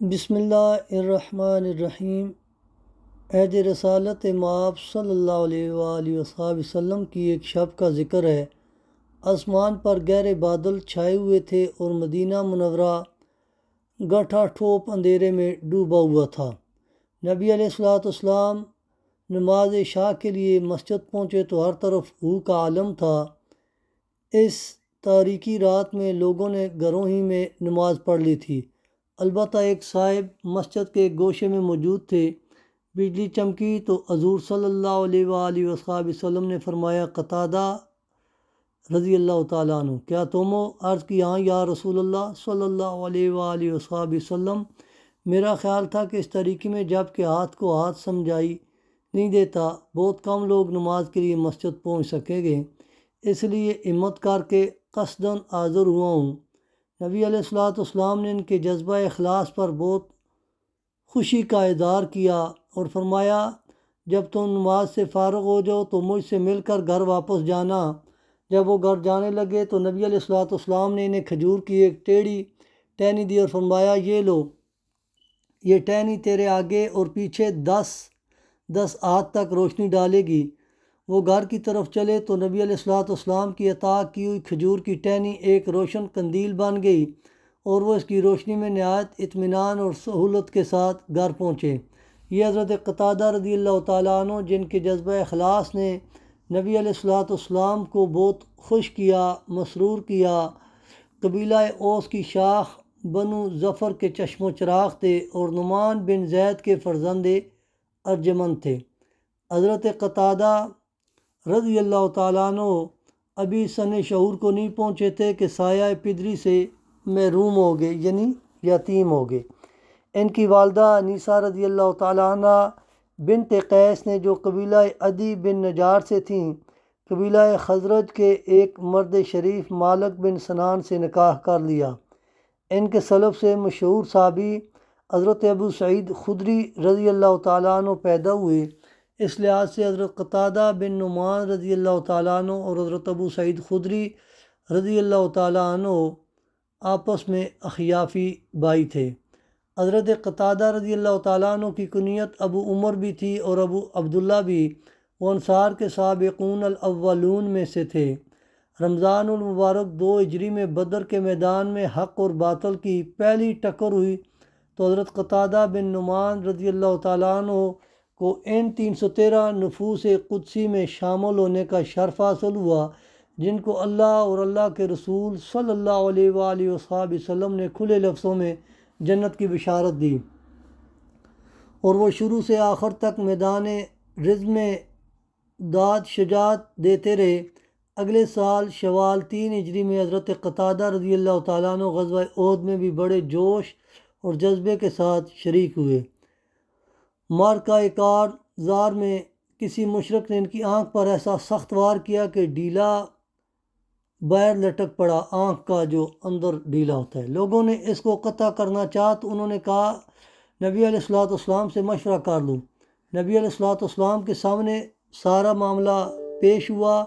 بسم اللہ الرحمن الرحیم۔ عہد رسالت مآب صلی اللہ علیہ وآلہ وسلم کی ایک شب کا ذکر ہے۔ آسمان پر گہرے بادل چھائے ہوئے تھے اور مدینہ منورہ گٹھا ٹھوپ اندھیرے میں ڈوبا ہوا تھا۔ نبی علیہ السلام نماز عشاء کے لیے مسجد پہنچے تو ہر طرف ہو کا عالم تھا۔ اس تاریکی رات میں لوگوں نے گھروں ہی میں نماز پڑھ لی تھی، البتہ ایک صاحب مسجد کے ایک گوشے میں موجود تھے۔ بجلی چمکی تو حضور صلی اللہ علیہ وآلہ وسلم نے فرمایا، قتادہ رضی اللہ تعالیٰ عنہ، کیا تم ہو؟ عرض کی، ہاں یا رسول اللہ صلی اللہ علیہ وآلہ وسلم۔ میرا خیال تھا کہ اس تاریکی میں جب کہ ہاتھ کو ہاتھ سمجھائی نہیں دیتا، بہت کم لوگ نماز کے لیے مسجد پہنچ سکیں گے، اس لیے ہمت کر کے قصداً حاضر ہوا ہوں۔ نبی علیہ السلام نے ان کے جذبہ اخلاص پر بہت خوشی کا اظہار کیا اور فرمایا، جب تم نماز سے فارغ ہو جاؤ تو مجھ سے مل کر گھر واپس جانا۔ جب وہ گھر جانے لگے تو نبی علیہ السلام نے انہیں کھجور کی ایک ٹیڑھی ٹہنی دی اور فرمایا، یہ لو، یہ ٹہنی تیرے آگے اور پیچھے 10 ہاتھ تک روشنی ڈالے گی۔ وہ گھر کی طرف چلے تو نبی علیہ السلام کی عطا کی ہوئی کھجور کی ٹہنی ایک روشن قندیل بن گئی اور وہ اس کی روشنی میں نہایت اطمینان اور سہولت کے ساتھ گھر پہنچے۔ یہ حضرت قتادہ رضی اللہ تعالیٰ عنہ، جن کے جذبہ اخلاص نے نبی علیہ السلام کو بہت خوش کیا، مسرور کیا، قبیلہ اوس کی شاخ بنو ظفر کے چشم و چراغ تھے اور نعمان بن زید کے فرزند ارجمند تھے۔ حضرت قتادہ رضی اللہ تعالیٰ عنہ ابھی سن شعور کو نہیں پہنچے تھے کہ سایہ پدری سے محروم ہو گئے، یعنی یتیم ہو گئے۔ ان کی والدہ انیسہ رضی اللہ تعالیٰ عنہ بنت قیس نے، جو قبیلہ عدی بن نجار سے تھیں، قبیلہ خزرج کے ایک مرد شریف مالک بن سنان سے نکاح کر لیا۔ ان کے سلف سے مشہور صحابی حضرت ابو سعید خدری رضی اللہ تعالیٰ عنہ پیدا ہوئے۔ اس لحاظ سے حضرت قتادہ بن نعمان رضی اللہ تعالیٰ عنہ اور حضرت ابو سعید خدری رضی اللہ تعالیٰ عنہ آپس میں اخیافی بھائی تھے۔ حضرت قتادہ رضی اللہ تعالیٰ عنہ کی کنیت ابو عمر بھی تھی اور ابو عبداللہ بھی۔ وہ انصار کے سابقون الاولون میں سے تھے۔ رمضان المبارک 2 ہجری میں بدر کے میدان میں حق اور باطل کی پہلی ٹکر ہوئی تو حضرت قتادہ بن نعمان رضی اللہ تعالیٰ عنہ کو ان 313 نفوس قدسی میں شامل ہونے کا شرف حاصل ہوا، جن کو اللہ اور اللہ کے رسول صلی اللہ علیہ وآلہ وسلم نے کھلے لفظوں میں جنت کی بشارت دی، اور وہ شروع سے آخر تک میدان رزم میں داد شجاعت دیتے رہے۔ اگلے سال شوال 3 ہجری میں حضرت قتادہ رضی اللہ تعالیٰ عنہ غزوہ احد میں بھی بڑے جوش اور جذبے کے ساتھ شریک ہوئے۔ معرکہ کارزار میں کسی مشرک نے ان کی آنکھ پر ایسا سخت وار کیا کہ ڈیلا باہر لٹک پڑا، آنکھ کا جو اندر ڈیلا ہوتا ہے۔ لوگوں نے اس کو قطع کرنا چاہا تو انہوں نے کہا، نبی علیہ السلام سے مشورہ کر لوں۔ نبی علیہ السلام کے سامنے سارا معاملہ پیش ہوا۔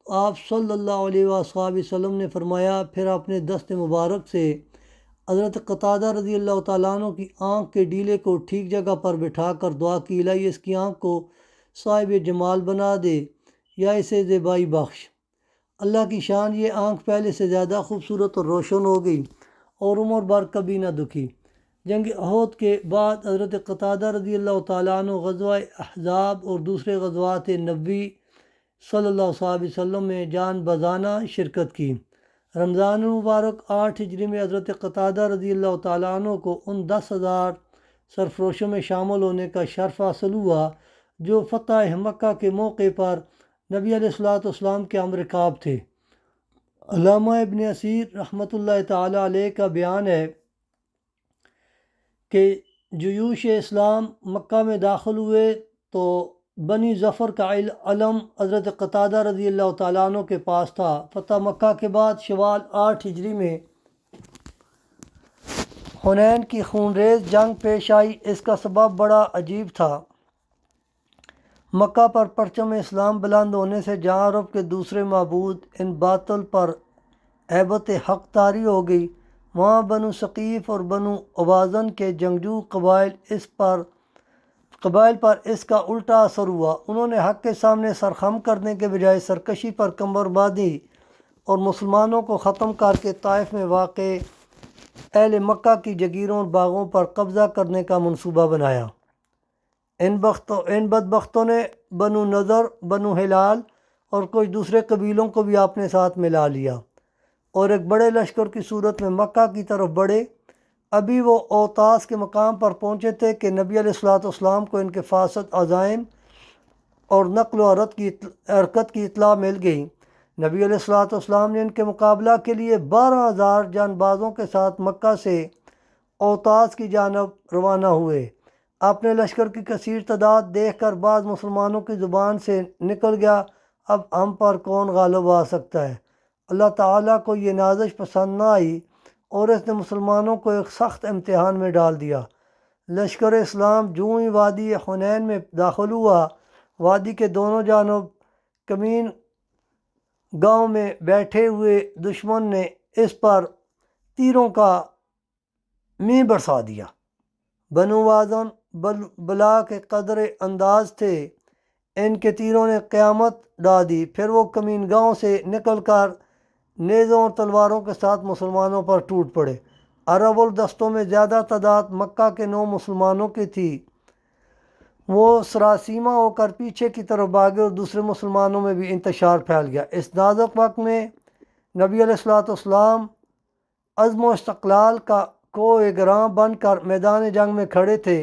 آپ صلی اللہ علیہ وسلم نے فرمایا، پھر اپنے دست مبارک سے حضرت قتادہ رضی اللہ تعالیٰ عنہ کی آنکھ کے ڈیلے کو ٹھیک جگہ پر بٹھا کر دعا کی، الہی اس کی آنکھ کو صاحب جمال بنا دے یا اسے زیبائی بخش۔ اللہ کی شان، یہ آنکھ پہلے سے زیادہ خوبصورت اور روشن ہو گئی اور عمر بھر کبھی نہ دکھی۔ جنگ احد کے بعد حضرت قتادہ رضی اللہ تعالیٰ عنہ غزوہ احزاب اور دوسرے غزوات نبوی صلی اللہ علیہ وسلم میں جان بازانہ شرکت کی۔ رمضان المبارک 8 ہجری میں حضرت قتادہ رضی اللہ تعالیٰ عنہ کو ان 10,000 سرفروشوں میں شامل ہونے کا شرف حاصل ہوا جو فتح مکہ کے موقع پر نبی علیہ السلام کے ہم رکاب تھے۔ علامہ ابن اسیر رحمۃ اللہ تعالیٰ علیہ کا بیان ہے کہ جیوش اسلام مکہ میں داخل ہوئے تو بنی ظفر کا علم حضرت قتادہ رضی اللہ تعالیٰ عنہ کے پاس تھا۔ فتح مکہ کے بعد شوال 8 ہجری میں حنین کی خونریز جنگ پیش آئی۔ اس کا سبب بڑا عجیب تھا۔ مکہ پر پرچم اسلام بلند ہونے سے جہاں عرب کے دوسرے معبود ان باطل پر ہیبت حق طاری ہو گئی، وہاں بنو ثقیف اور بنو اوازن کے جنگجو قبائل پر اس کا الٹا اثر ہوا۔ انہوں نے حق کے سامنے سرخم کرنے کے بجائے سرکشی پر کمر باندھی اور مسلمانوں کو ختم کر کے طائف میں واقع اہل مکہ کی جگیروں اور باغوں پر قبضہ کرنے کا منصوبہ بنایا۔ ان بدبختوں نے بنو نضر، بنو ہلال اور کچھ دوسرے قبیلوں کو بھی اپنے ساتھ ملا لیا اور ایک بڑے لشکر کی صورت میں مکہ کی طرف بڑھے۔ ابھی وہ اوتاس کے مقام پر پہنچے تھے کہ نبی علیہ السلام کو ان کے فاسد عزائم اور نقل و حرکت کی اطلاع مل گئی۔ نبی علیہ السلام نے ان کے مقابلہ کے لیے 12,000 جان بازوں کے ساتھ مکہ سے اوتاس کی جانب روانہ ہوئے۔ اپنے لشکر کی کثیر تعداد دیکھ کر بعض مسلمانوں کی زبان سے نکل گیا، اب ہم پر کون غالب آ سکتا ہے؟ اللہ تعالیٰ کو یہ نازش پسند نہ آئی اور اس نے مسلمانوں کو ایک سخت امتحان میں ڈال دیا۔ لشکر اسلام جوں ہی وادی حنین میں داخل ہوا، وادی کے دونوں جانب کمین گاؤں میں بیٹھے ہوئے دشمن نے اس پر تیروں کا مینہ برسا دیا۔ بنو وازن بلا کے قدر انداز تھے، ان کے تیروں نے قیامت ڈا دی۔ پھر وہ کمین گاؤں سے نکل کر نیزوں اور تلواروں کے ساتھ مسلمانوں پر ٹوٹ پڑے۔ عرب الدستوں میں زیادہ تعداد مکہ کے 9 مسلمانوں کی تھی، وہ سراسیمہ ہو کر پیچھے کی طرف بھاگے اور دوسرے مسلمانوں میں بھی انتشار پھیل گیا۔ اس نازک وقت میں نبی علیہ السلام عزم و استقلال کو گراں بن کر میدان جنگ میں کھڑے تھے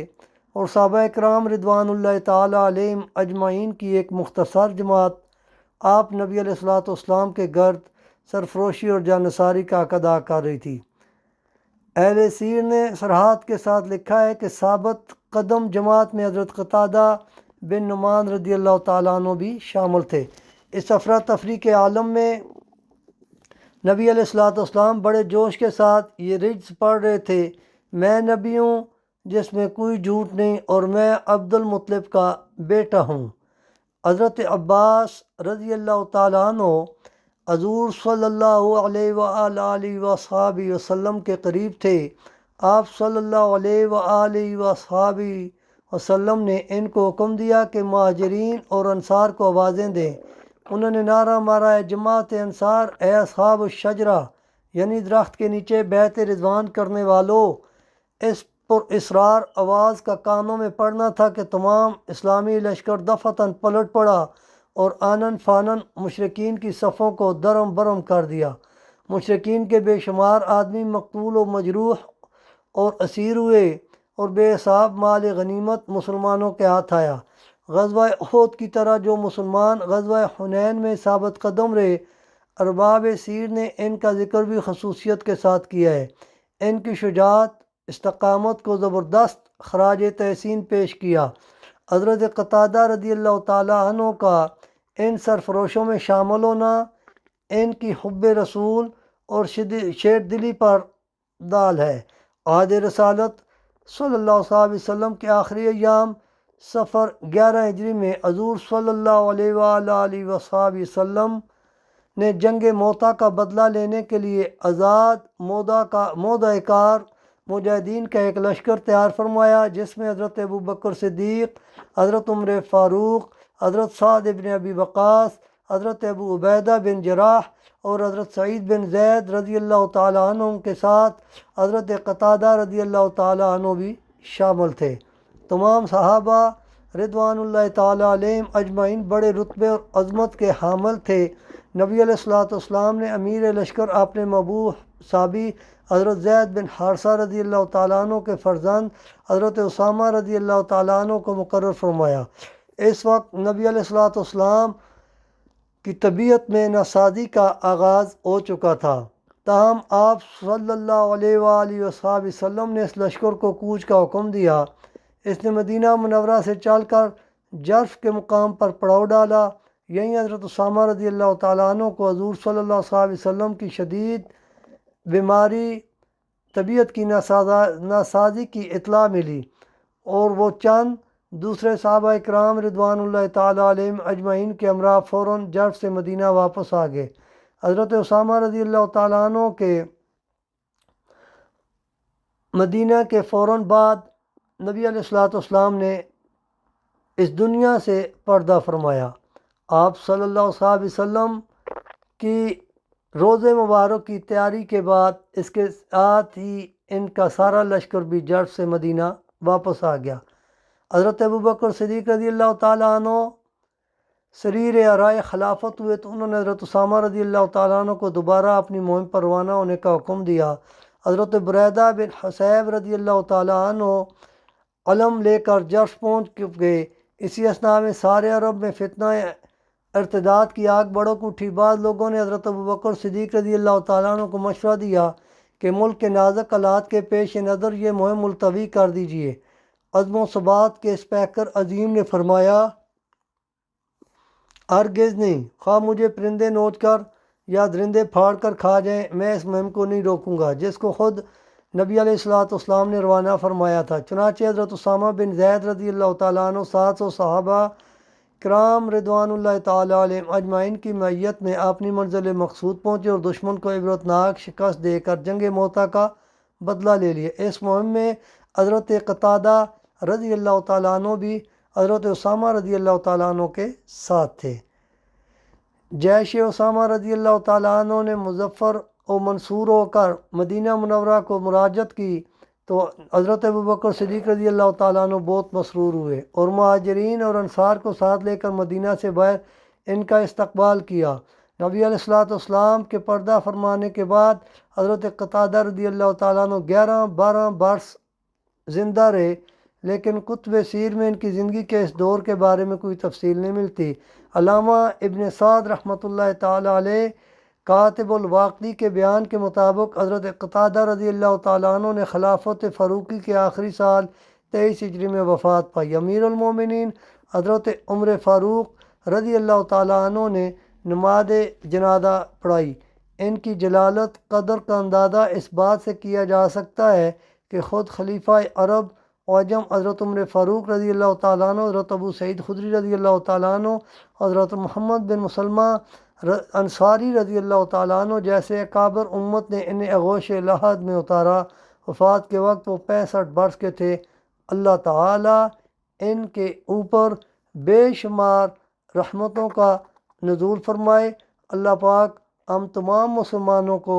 اور صحابہ اکرام رضوان اللہ تعالیٰ علیہم اجمعین کی ایک مختصر جماعت آپ نبی علیہ السلام کے گرد سرفروشی اور جانثاری کا حق ادا کر رہی تھی۔ اہل سیر نے صراحت کے ساتھ لکھا ہے کہ ثابت قدم جماعت میں حضرت قتادہ بن نعمان رضی اللہ تعالیٰ عنہ بھی شامل تھے۔ اس افراتفری کے عالم میں نبی علیہ السلام بڑے جوش کے ساتھ یہ رجز پڑھ رہے تھے: میں نبی ہوں جس میں کوئی جھوٹ نہیں اور میں عبد المطلب کا بیٹا ہوں۔ حضرت عباس رضی اللہ تعالیٰ عنہ حضور صلی اللہ علیہ وآلہ وصحبہ وسلم کے قریب تھے۔ آپ صلی اللہ علیہ وآلہ وصحبہ وسلم نے ان کو حکم دیا کہ مہاجرین اور انصار کو آوازیں دیں۔ انہوں نے نعرہ مارا: اے جماعت انصار، اے اصحاب الشجرہ، یعنی درخت کے نیچے بیعت رضوان کرنے والو! اس پر اسرار آواز کا کانوں میں پڑنا تھا کہ تمام اسلامی لشکر دفعتاً پلٹ پڑا اور آنن فانن مشرکین کی صفوں کو درم برم کر دیا۔ مشرکین کے بے شمار آدمی مقتول و مجروح اور اسیر ہوئے اور بے حساب مال غنیمت مسلمانوں کے ہاتھ آیا۔ غزوہ احد کی طرح جو مسلمان غزوہ حنین میں ثابت قدم رہے، ارباب سیر نے ان کا ذکر بھی خصوصیت کے ساتھ کیا ہے۔ ان کی شجاعت، استقامت کو زبردست خراج تحسین پیش کیا۔ حضرت قتادہ رضی اللہ تعالیٰ عنہ کا ان سرفروشوں میں شامل ہونا ان کی حب رسول اور شیر دلی پر دال ہے۔ عہد رسالت صلی اللہ علیہ وسلم کے آخری ایام صفر 11 ہجری میں حضور صلی اللہ علیہ وآلہ وصحبہ وسلم نے جنگ موتا کا بدلہ لینے کے لیے آزاد مودہ کار مجاہدین کا ایک لشکر تیار فرمایا، جس میں حضرت ابوبکر صدیق، حضرت عمر فاروق، حضرت سعد بن ابی وقاص، حضرت ابو عبیدہ بن جراح اور حضرت سعید بن زید رضی اللہ تعالیٰ عنہ کے ساتھ حضرت قتادہ رضی اللہ تعالیٰ عنہ بھی شامل تھے۔ تمام صحابہ رضوان اللہ تعالیٰ علیہم اجمعین بڑے رتبے اور عظمت کے حامل تھے۔ نبی علیہ السلام نے امیر لشکر اپنے محبوب صحابی حضرت زید بن حارثہ رضی اللہ تعالیٰ عنہ کے فرزند حضرت اسامہ رضی اللہ تعالیٰ عنہ کو مقرر فرمایا۔ اس وقت نبی علیہ السلام کی طبیعت میں ناسازی کا آغاز ہو چکا تھا، تاہم آپ صلی اللہ علیہ وآلہ وصحبہ وسلم نے اس لشکر کو کوچ کا حکم دیا۔ اس نے مدینہ منورہ سے چل کر جرف کے مقام پر پڑاؤ ڈالا۔ یہیں حضرت اسامہ رضی اللہ تعالیٰ عنہ کو حضور صلی اللہ علیہ وسلم کی شدید بیماری، طبیعت کی ناسازی کی اطلاع ملی اور وہ چند دوسرے صحابہ اکرام رضوان اللہ تعالیٰ علیہم اجمعین کے ہمراہ فوراً جرف سے مدینہ واپس آ گئے۔ حضرت اسامہ رضی اللہ تعالیٰ عنہ کے مدینہ کے فوراً بعد نبی علیہ الصلوۃ والسلام نے اس دنیا سے پردہ فرمایا۔ آپ صلی اللہ علیہ وسلم کی روز مبارک کی تیاری کے بعد اس کے ساتھ ہی ان کا سارا لشکر بھی جرف سے مدینہ واپس آ گیا۔ حضرت ابوبکر صدیق رضی اللہ تعالیٰ عنہ سریر آرائے خلافت ہوئے تو انہوں نے حضرت اسامہ رضی اللہ تعالیٰ عنہ کو دوبارہ اپنی مہم پر روانہ ہونے کا حکم دیا۔ حضرت بریدہ بن حصیب رضی اللہ تعالیٰ عنہ علم لے کر جرف پہنچ گئے۔ اسی اثناء میں سارے عرب میں فتنہ ارتداد کی آگ بڑک اٹھی۔ بعض لوگوں نے حضرت ابوبکر صدیق رضی اللہ تعالیٰ عنہ کو مشورہ دیا کہ ملک کے نازک حالات کے پیش نظر یہ مہم ملتوی کر دیجیے۔ عزم و ثبات کے اسپیکر عظیم نے فرمایا، ہرگز نہیں، خواہ مجھے پرندے نوچ کر یا درندے پھاڑ کر کھا جائیں، میں اس مہم کو نہیں روکوں گا جس کو خود نبی علیہ الصلوۃ والسلام نے روانہ فرمایا تھا۔ چنانچہ حضرت اسامہ بن زید رضی اللہ تعالیٰ عنہ 700 صحابہ کرام رضوان اللہ تعالیٰ علیہم اجمعین کی معیت میں اپنی منزل مقصود پہنچے اور دشمن کو عبرتناک شکست دے کر جنگ موتا کا بدلہ لے لیے۔ اس مہم میں حضرت قتادہ رضی اللہ تعالیٰ عنہ بھی حضرت اسامہ رضی اللہ تعالیٰ عنہ کے ساتھ تھے۔ جیش اسامہ رضی اللہ تعالیٰ عنہ نے مظفر و منصور ہو کر مدینہ منورہ کو مراجعت کی تو حضرت ابوبکر صدیق رضی اللہ تعالیٰ عنہ بہت مسرور ہوئے اور مہاجرین اور انصار کو ساتھ لے کر مدینہ سے باہر ان کا استقبال کیا۔ نبی علیہ الصلوۃ والسلام کے پردہ فرمانے کے بعد حضرت قتادہ رضی اللہ تعالیٰ عنہ 11-12 برس زندہ رہے، لیکن کتب سیر میں ان کی زندگی کے اس دور کے بارے میں کوئی تفصیل نہیں ملتی۔ علامہ ابن سعد رحمۃ اللہ تعالیٰ علیہ کاتب الواقدی کے بیان کے مطابق حضرت قتادہ رضی اللہ تعالیٰ عنہ نے خلافت فاروقی کے آخری سال 23 ہجری میں وفات پائی۔ امیر المومنین حضرت عمر فاروق رضی اللہ تعالیٰ عنہ نے نماز جنازہ پڑھائی۔ ان کی جلالت قدر کا اندازہ اس بات سے کیا جا سکتا ہے کہ خود خلیفہ عرب و عجم حضرت عمر فاروق رضی اللہ تعالیٰ عنہ، حضرت ابو سعید خدری رضی اللہ تعالیٰ عنہ، حضرت محمد بن مسلمہ انصاری رضی اللہ تعالیٰ عنہ جیسے اکابر امت نے انہیں آغوش لحد میں اتارا۔ وفات کے وقت وہ 65 برس کے تھے۔ اللہ تعالیٰ ان کے اوپر بے شمار رحمتوں کا نزول فرمائے۔ اللہ پاک ہم تمام مسلمانوں کو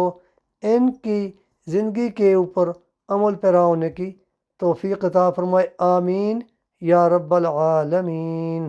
ان کی زندگی کے اوپر عمل پیرا ہونے کی توفیق عطا فرمائے۔ آمین یا رب العالمین۔